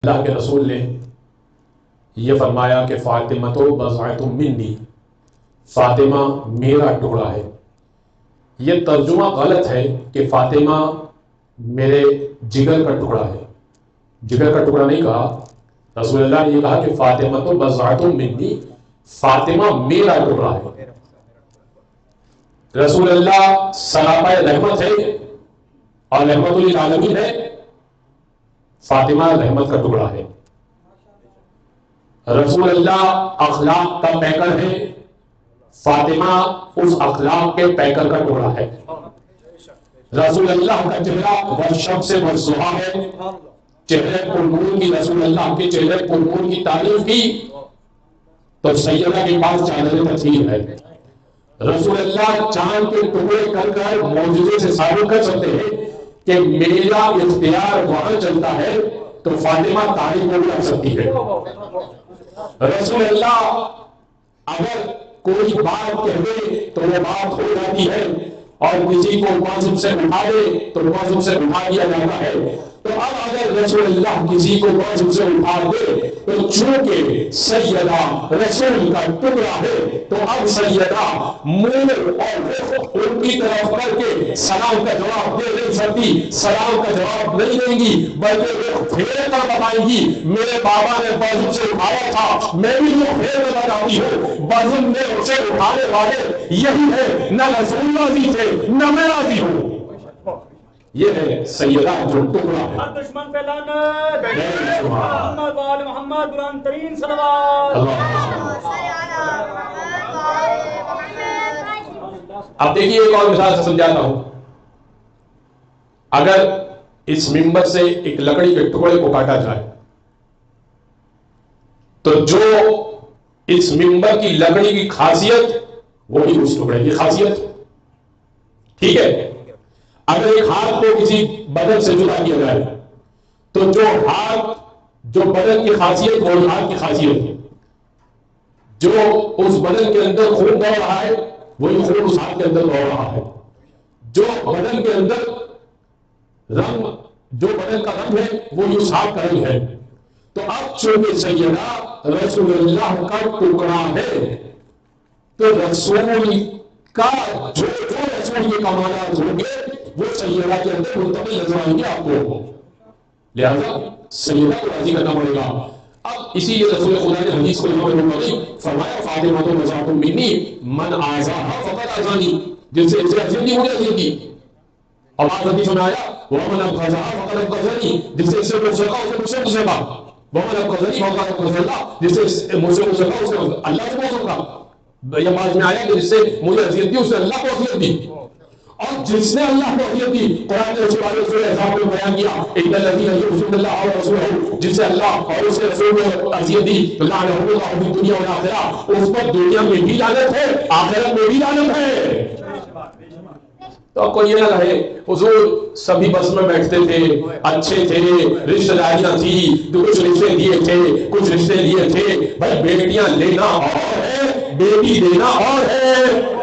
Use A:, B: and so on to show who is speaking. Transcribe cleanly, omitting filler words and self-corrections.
A: اللہ کے رسول نے یہ فرمایا کہ فاطمہ تو بضعۃ منی، فاطمہ میرا ٹکڑا ہے۔ یہ ترجمہ غلط ہے کہ فاطمہ میرے جگر کا ٹکڑا ہے، جگر کا ٹکڑا نہیں کہا، رسول اللہ نے یہ کہا کہ فاطمہ تو بضعۃ منی، فاطمہ میرا ٹکڑا ہے۔ رسول اللہ سراپا رحمت ہے اور رحمت للعالمین ہے، فاطمہ رحمت کا ٹکڑا ہے۔ رسول اللہ اخلاق کا پیکر ہے، فاطمہ اس اخلاق کے پیکر کا ٹکڑا ہے۔ رسول اللہ کا چہرہ والشمس والضحیٰ ہے، چہرے پرنور کی، رسول اللہ کے چہرے پرنور کی تعریف کی تو سیدہ کے پاس چادر تطہیر ہے۔ رسول اللہ چاند کے ٹکڑے کر کر معجزے سے ثابت کر سکتے ہیں کہ میرا اختیار وہاں چلتا ہے تو فاطمہ تاریخ کو بھی رکھ سکتی ہے۔ رسول اللہ اگر کوئی بات کہہ دے تو وہ بات ہو جاتی ہے، اور کسی کو معصوم سے اٹھا دے تو معصوم سے اٹھا دیا جاتا ہے۔ تو اب اگر رسول اللہ کسی کو معصوم سے اٹھا دے تو چونکہ سیدہ رسول کا ٹکڑا ہے تو اب سیدہ منہ اور رخ ان کی طرف کر کے سلام کا جواب دے نہیں سکتی، سلام کا جواب نہیں دیں گی، بلکہ رخ پھیر کر بتائیں گی میرے بابا نے معصوم سے اٹھایا تھا، میں بھی رخ پھیر کر بتاتی ہوں معصوم نے اسے اٹھانے والے یہی ہے، نہ رسول راضی تھے نہ میں راضی ہوں۔ یہ ہے سیدہ جو ٹکڑا ہے۔
B: ہر دشمن پہ لعنت، محمد وآل محمد، قرآن ترین صلوات۔
A: اب دیکھیے ایک اور مثال سے سمجھاتا ہوں۔ اگر اس ممبر سے ایک لکڑی کے ٹکڑے کو کاٹا جائے تو جو اس ممبر کی لکڑی کی خاصیت وہی اس ٹکڑے کی خاصیت، ٹھیک ہے؟ اگر ایک ہاتھ کو کسی بدن سے جدا کیا جائے تو جو ہاتھ، جو بدن کی خاصیت وہ ہاتھ کی خاصیت ہے، جو اس بدن کے اندر خون دوڑ رہا ہے وہی خون اس ہاتھ کے اندر دوڑ رہا ہے، جو بدن کے اندر رنگ، جو بدن کا رنگ ہے وہی اس ہاتھ کا رنگ ہے۔ تو اب چونکہ سیدہ رسول اللہ کا ٹکڑا ہے تو رسول کا جو رسول کے کمالات ہوں گے وہ سیدہ کے اندر منتقل نظر آئیں گے آپ کو، لہذا سیدہ کو راضی کرنا پڑے گا۔ اب اسی لیے رسول خدا نے حدیث کو امام بخاری فرمایا فاطمہ تو بضعۃ منی من آذاها فقد آذانی، جن سے اسے اذیت دی مجھے اذیت دی، اور بعض حدیث میں آیا ومن ابغضها فقد ابغضنی، جس سے اسے مجھ سے کہا اسے مجھ سے مجھے کہا، ومن ابغضنی فقد ابغض اللہ، جس سے مجھ سے مجھے کہا اسے اللہ سے مجھ سے کہا۔ یہ بعض میں آیا کہ جس سے مجھے اذیت دی اسے اللہ کو اذیت دی، اور جس نے اللہ کو اذیت دی قرآن نے اسی والے سورہ احزاب میں بیان کیا ان الذین یؤذون اللہ ورسولہ، جس سے اللہ اور اس کے رسول نے اذیت دی لعنہم اللہ فی الدنیا والآخرہ، اس پر دنیا میں بھی لعنت ہے آخرت میں بھی لعنت ہے۔ تو آپ کو یہ نہ رہے حضور سبھی بس میں بیٹھتے تھے، اچھے تھے، رشتہ داریاں تھی، کچھ رشتے دیے تھے کچھ رشتے لیے تھے، بھائی بیٹیاں لینا اور ہے بیٹی دینا اور ہے۔